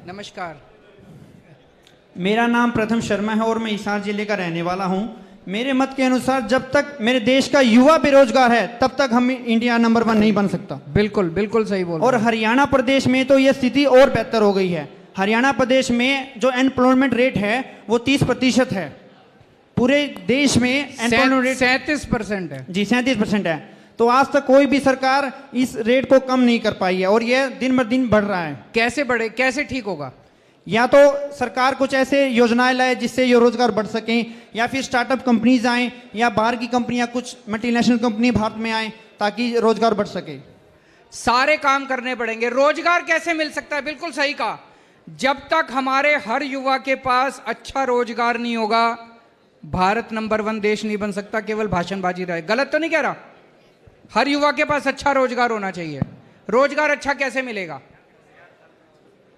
नमस्कार। मेरा नाम प्रथम शर्मा है और मैं हिसार जिले का रहने वाला हूं। मेरे मत के अनुसार जब तक मेरे देश का युवा बेरोजगार है तब तक हम इंडिया नंबर 1 नहीं बन सकता। बिल्कुल बिल्कुल सही बोल और रहे हैं। हरियाणा प्रदेश में तो यह स्थिति और बेहतर हो गई है। हरियाणा प्रदेश में जो एम्प्लॉयमेंट रेट है वो 30% है। पूरे देश में एम्प्लॉयमेंट रेट 37% है जी 37% है। तो आज तक कोई भी सरकार इस रेट को कम नहीं कर पाई है और यह दिन ब दिन बढ़ रहा है। कैसे बढ़े, कैसे ठीक होगा? या तो सरकार कुछ ऐसे योजनाएं लाए जिससे ये रोजगार बढ़ सकें, या फिर स्टार्टअप कंपनीज आए, या बाहर की कंपनियां, कुछ मल्टीनेशनल कंपनी भारत में आए ताकि रोजगार बढ़ सके। सारे काम करने पड़ेंगे। रोजगार कैसे मिल सकता है? बिल्कुल सही कहा। जब तक हमारे हर युवा के पास अच्छा रोजगार नहीं होगा, भारत नंबर 1 देश नहीं बन सकता। केवल भाषणबाजी रहे। गलत तो नहीं कह रहा? हर युवा के पास अच्छा रोजगार होना चाहिए। रोजगार अच्छा कैसे मिलेगा?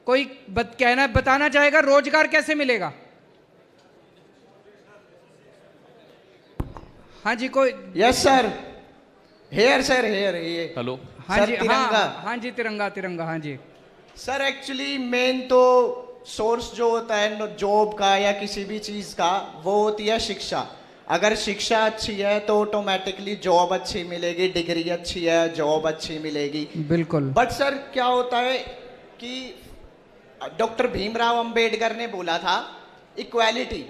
कोई बताना चाहेगा रोजगार कैसे मिलेगा? हाँ जी, कोई? Yes sir. Here sir, here ये हेलो। हाँ सर, जी, तिरंगा। हाँ जी, तिरंगा तिरंगा, हाँ जी। सर एक्चुअली मेन तो सोर्स जो होता है जॉब का या किसी भी चीज का, वो होती है शिक्षा। अगर शिक्षा अच्छी है तो ऑटोमेटिकली जॉब अच्छी मिलेगी, डिग्री अच्छी है जॉब अच्छी मिलेगी। बिल्कुल। बट सर क्या होता है कि डॉक्टर भीमराव अंबेडकर ने बोला था इक्वालिटी,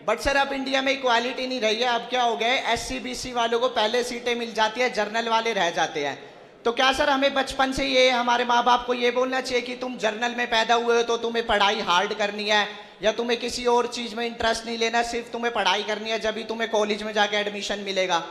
बट सर अब इंडिया में इक्वालिटी नहीं रही है। अब क्या हो गया है, एससी बीसी वालों को पहले सीटें मिल जाती है, जर्नल वाले रह जाते हैं। तो क्या सर हमें बचपन से ये हमारे माँ बाप को ये बोलना चाहिए कि तुम जर्नल में पैदा हुए हो तो तुम्हें पढ़ाई हार्ड करनी है, या तुम्हें किसी और चीज में इंटरेस्ट नहीं लेना, सिर्फ तुम्हें पढ़ाई करनी है, जब भी तुम्हें कॉलेज में जाके एडमिशन मिलेगा?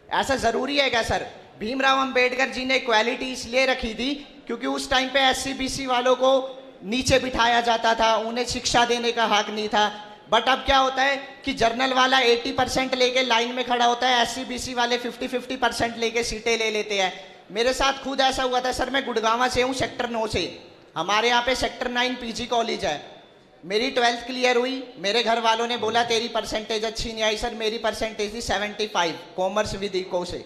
ऐसा जरूरी है क्या सर? भीमराव अंबेडकर जी ने इक्वालिटी इसलिए रखी थी क्योंकि उस टाइम पे एससी बीसी वालों को नीचे बिठाया जाता था, उन्हें शिक्षा देने का हक नहीं था। बट अब क्या होता है कि जर्नल वाला 80% लेके लाइन में खड़ा होता है, एससी बीसी वाले 50-50% लेके सीटें ले लेते हैं। मेरे साथ खुद ऐसा हुआ था सर। मैं गुड़गांव से हूँ, सेक्टर 9 से। हमारे यहाँ पे सेक्टर 9 पीजी कॉलेज है। मेरी 12th क्लियर हुई, मेरे घर वालों ने बोला तेरी परसेंटेज अच्छी नहीं आई। सर मेरी परसेंटेज थी 75, कॉमर्स विद इको से।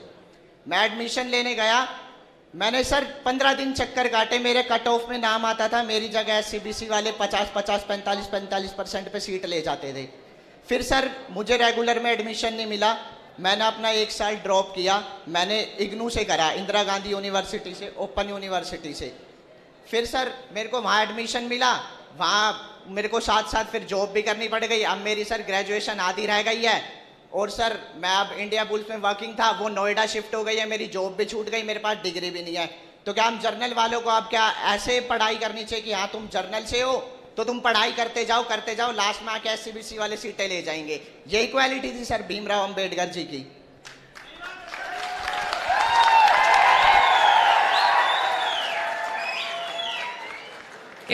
मैं एडमिशन लेने गया, मैंने सर 15 दिन चक्कर काटे, मेरे कट ऑफ में नाम आता था, मेरी जगह एससीबीसी वाले 50-50, 45-45% पे सीट ले जाते थे। फिर सर मुझे रेगुलर में एडमिशन नहीं मिला, मैंने अपना 1 साल ड्रॉप किया। मैंने इग्नू से करा, इंदिरा गांधी यूनिवर्सिटी से, ओपन यूनिवर्सिटी से। फिर सर मेरे को वहाँ एडमिशन मिला, वहाँ मेरे को साथ साथ फिर जॉब भी करनी पड़ गई। अब मेरी सर ग्रेजुएशन आधी रह गई है, और सर मैं अब इंडिया बुल्स में वर्किंग था, वो नोएडा शिफ्ट हो गई है, मेरी जॉब भी छूट गई, मेरे पास डिग्री भी नहीं है। तो क्या हम जर्नल वालों को अब क्या ऐसे पढ़ाई करनी चाहिए कि हाँ तुम जर्नल से हो तो तुम पढ़ाई करते जाओ, लास्ट में आके एससीबीसी वाले सीटें ले जाएंगे? यही क्वालिटी थी सर भीमराव अंबेडकर जी की।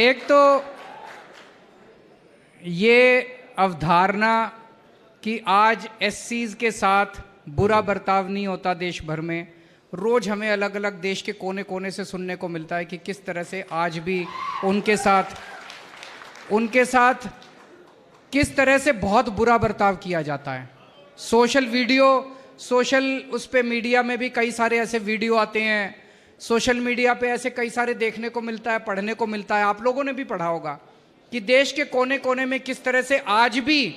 एक तो ये अवधारणा कि आज एससीज के साथ बुरा बर्ताव नहीं होता देश भर में, रोज हमें अलग अलग देश के कोने कोने से सुनने को मिलता है कि किस तरह से आज भी उनके साथ किस तरह से बहुत बुरा बर्ताव किया जाता है। सोशल उस पे मीडिया में भी कई सारे ऐसे वीडियो आते हैं, सोशल मीडिया पे ऐसे कई सारे देखने को मिलता है, पढ़ने को मिलता है। आप लोगों ने भी पढ़ा होगा कि देश के कोने कोने में किस तरह से आज भी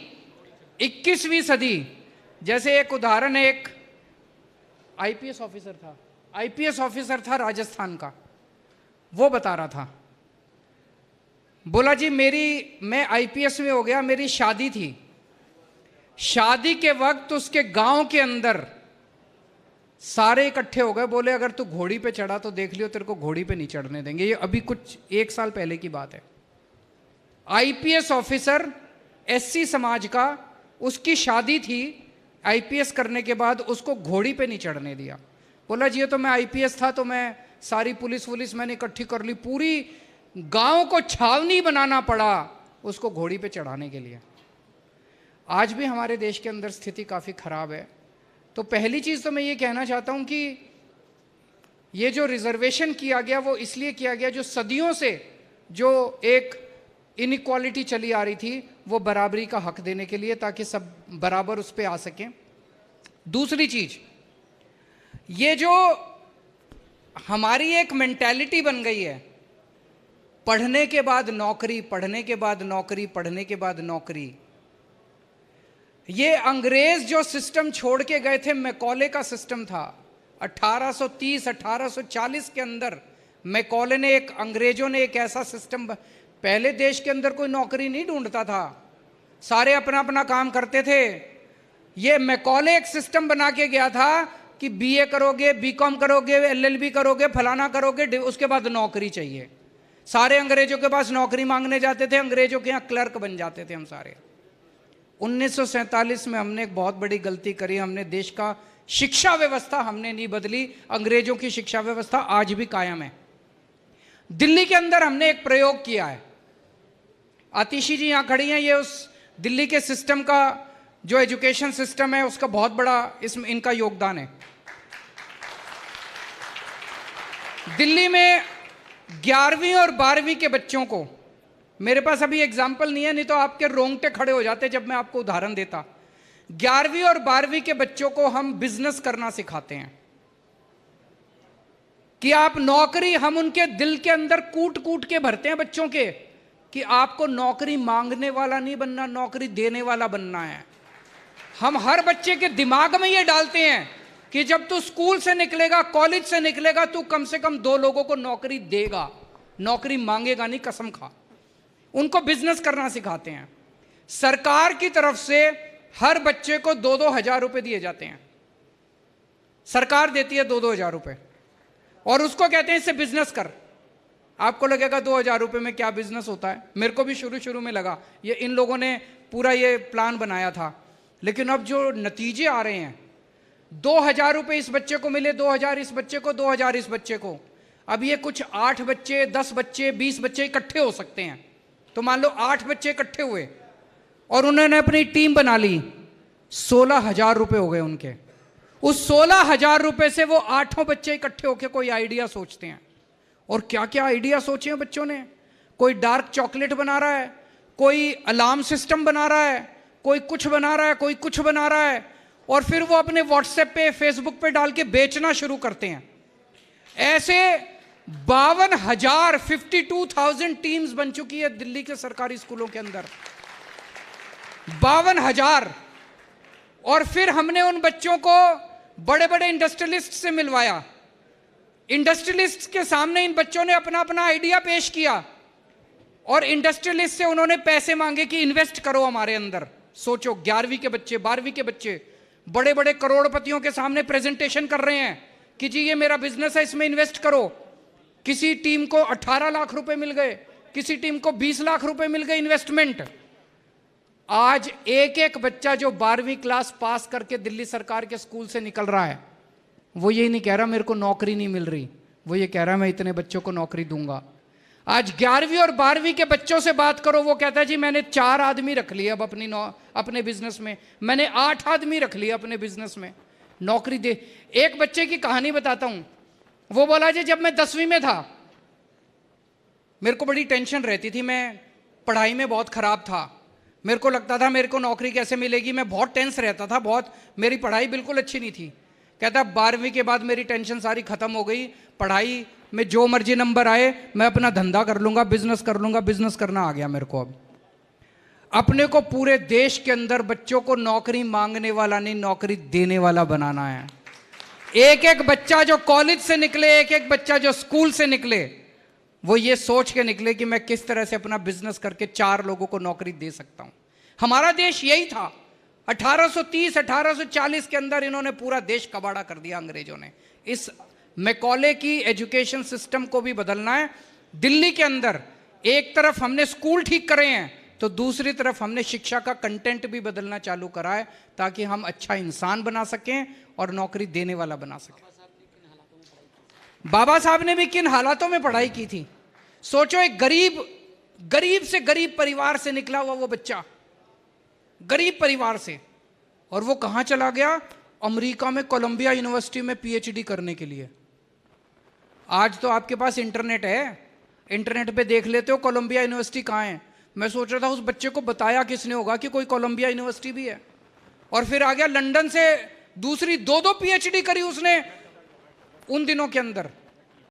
21वीं सदी, जैसे एक उदाहरण है, एक आईपीएस ऑफिसर था राजस्थान का। वो बता रहा था, बोला जी मैं आईपीएस में हो गया, मेरी शादी थी, शादी के वक्त उसके गांव के अंदर सारे इकट्ठे हो गए, बोले अगर तू घोड़ी पे चढ़ा तो देख लियो तेरे को घोड़ी पे नहीं चढ़ने देंगे। ये अभी कुछ 1 साल पहले की बात है। आईपीएस ऑफिसर एससी समाज का, उसकी शादी थी, आईपीएस करने के बाद उसको घोड़ी पे नहीं चढ़ने दिया। बोला जी ये तो मैं आईपीएस था तो मैं सारी पुलिस मैंने इकट्ठी कर ली, पूरी गांव को छावनी बनाना पड़ा उसको घोड़ी पे चढ़ाने के लिए। आज भी हमारे देश के अंदर स्थिति काफ़ी खराब है। तो पहली चीज़ तो मैं ये कहना चाहता हूँ कि ये जो रिजर्वेशन किया गया वो इसलिए किया गया, जो सदियों से जो एक इनइक्वालिटी चली आ रही थी वो बराबरी का हक देने के लिए, ताकि सब बराबर उस पर आ सकें। दूसरी चीज, ये जो हमारी एक मेंटालिटी बन गई है, पढ़ने के बाद नौकरी, पढ़ने के बाद नौकरी, पढ़ने के बाद नौकरी। ये अंग्रेज जो सिस्टम छोड़ के गए थे, मैकॉले का सिस्टम था। 1830 1840 के अंदर मैकॉले ने अंग्रेजों ने एक ऐसा सिस्टम, पहले देश के अंदर कोई नौकरी नहीं ढूंढता था, सारे अपना अपना काम करते थे। ये मैकॉले एक सिस्टम बना के गया था कि बीए करोगे, बीकॉम करोगे, एलएलबी करोगे, फलाना करोगे, उसके बाद नौकरी चाहिए। सारे अंग्रेजों के पास नौकरी मांगने जाते थे, अंग्रेजों के यहाँ क्लर्क बन जाते थे हम सारे। 1947 में हमने एक बहुत बड़ी गलती करी, हमने देश का शिक्षा व्यवस्था हमने नहीं बदली, अंग्रेजों की शिक्षा व्यवस्था आज भी कायम है। दिल्ली के अंदर हमने एक प्रयोग किया है, आतिशी जी यहां खड़ी हैं, ये उस दिल्ली के सिस्टम का जो एजुकेशन सिस्टम है उसका बहुत बड़ा इसमें इनका योगदान है। दिल्ली में 11वीं और 12वीं के बच्चों को, मेरे पास अभी एग्जाम्पल नहीं है, नहीं तो आपके रोंगटे खड़े हो जाते जब मैं आपको उदाहरण देता। 11वीं और 12वीं के बच्चों को हम बिजनेस करना सिखाते हैं कि आप नौकरी, हम उनके दिल के अंदर कूट कूट के भरते हैं बच्चों के कि आपको नौकरी मांगने वाला नहीं बनना, नौकरी देने वाला बनना है। हम हर बच्चे के दिमाग में ये डालते हैं कि जब तू स्कूल से निकलेगा, कॉलेज से निकलेगा, तू कम से कम 2 लोगों को नौकरी देगा, नौकरी मांगेगा नहीं, कसम खा। उनको बिजनेस करना सिखाते हैं। सरकार की तरफ से हर बच्चे को 2-2 हजार रुपए दिए जाते हैं, सरकार देती है 2-2 हजार रुपए, और उसको कहते हैं इससे बिजनेस कर। आपको लगेगा 2 हजार रुपए में क्या बिजनेस होता है, मेरे को भी शुरू में लगा, ये इन लोगों ने पूरा ये प्लान बनाया था, लेकिन अब जो नतीजे आ रहे हैं, 2 हजार रुपए इस बच्चे को मिले, 2 हजार इस बच्चे को, 2 हजार इस बच्चे को। अब ये कुछ 8 बच्चे, 10 बच्चे, 20 बच्चे इकट्ठे हो सकते हैं, तो मान लो 8 बच्चे इकट्ठे हुए और उन्होंने अपनी टीम बना ली, 16 हजार रुपए हो गए उनके। उस 16 हजार रुपए से वो 8 बच्चे इकट्ठे होकर कोई आइडिया सोचते हैं, और क्या क्या आइडिया सोचे हैं बच्चों ने। कोई डार्क चॉकलेट बना रहा है, कोई अलार्म सिस्टम बना रहा है, कोई कुछ बना रहा है, कोई कुछ बना रहा है, और फिर वो अपने व्हाट्सएप पे, फेसबुक पे डाल के बेचना शुरू करते हैं। ऐसे 52,000 टीम्स बन चुकी है दिल्ली के सरकारी स्कूलों के अंदर, 52,000। और फिर हमने उन बच्चों को बड़े बड़े इंडस्ट्रियलिस्ट से मिलवाया, इंडस्ट्रियलिस्ट के सामने इन बच्चों ने अपना अपना आइडिया पेश किया, और इंडस्ट्रियलिस्ट से उन्होंने पैसे मांगे कि इन्वेस्ट करो हमारे अंदर। सोचो, 11वीं के बच्चे, 12वीं के बच्चे बड़े बड़े करोड़पतियों के सामने प्रेजेंटेशन कर रहे हैं कि जी ये मेरा बिजनेस है, इसमें इन्वेस्ट करो। किसी टीम को 18 लाख रुपए मिल गए, किसी टीम को 20 लाख रुपए मिल गए इन्वेस्टमेंट। आज एक एक बच्चा जो 12वीं क्लास पास करके दिल्ली सरकार के स्कूल से निकल रहा है, वो ये नहीं कह रहा मेरे को नौकरी नहीं मिल रही, वो ये कह रहा मैं इतने बच्चों को नौकरी दूंगा। आज 11वीं और 12वीं के बच्चों से बात करो, वो कहता है जी मैंने 4 आदमी रख लिए अब अपने बिजनेस में, मैंने 8 आदमी रख लिए अपने बिजनेस में, नौकरी दे। एक बच्चे की कहानी बताता हूं, वो बोला जी जब मैं 10वीं में था मेरे को बड़ी टेंशन रहती थी, मैं पढ़ाई में बहुत खराब था, मेरे को लगता था मेरे को नौकरी कैसे मिलेगी, मैं बहुत टेंस रहता था, बहुत, मेरी पढ़ाई बिल्कुल अच्छी नहीं थी। कहता 12वीं के बाद मेरी टेंशन सारी खत्म हो गई, पढ़ाई में जो मर्जी नंबर आए मैं अपना धंधा कर लूंगा, बिजनेस कर लूंगा, बिजनेस करना आ गया मेरे को। अब अपने को पूरे देश के अंदर बच्चों को नौकरी मांगने वाला नहीं, नौकरी देने वाला बनाना है। एक एक बच्चा जो कॉलेज से निकले, एक एक बच्चा जो स्कूल से निकले, वो ये सोच के निकले कि मैं किस तरह से अपना बिजनेस करके 4 लोगों को नौकरी दे सकता हूं। हमारा देश यही था। 1830 1840 के अंदर इन्होंने पूरा देश कबाड़ा कर दिया अंग्रेजों ने। इस मैकॉले की एजुकेशन सिस्टम को भी बदलना है। दिल्ली के अंदर एक तरफ हमने स्कूल ठीक करे हैं, तो दूसरी तरफ हमने शिक्षा का कंटेंट भी बदलना चालू करा है, ताकि हम अच्छा इंसान बना सकें और नौकरी देने वाला बना सकें। बाबा साहब ने भी किन हालातों में पढ़ाई की थी। सोचो, एक गरीब से गरीब परिवार से निकला हुआ वो बच्चा, गरीब परिवार से, और वो कहां चला गया? अमेरिका में कोलंबिया यूनिवर्सिटी में पीएचडी करने के लिए। आज तो आपके पास इंटरनेट है, इंटरनेट पे देख लेते हो कोलंबिया यूनिवर्सिटी कहाँ है। मैं सोच रहा था उस बच्चे को बताया किसने होगा कि कोई कोलंबिया यूनिवर्सिटी भी है, और फिर आ गया लंदन से दूसरी 2-2 पीएचडी करी उसने उन दिनों के अंदर।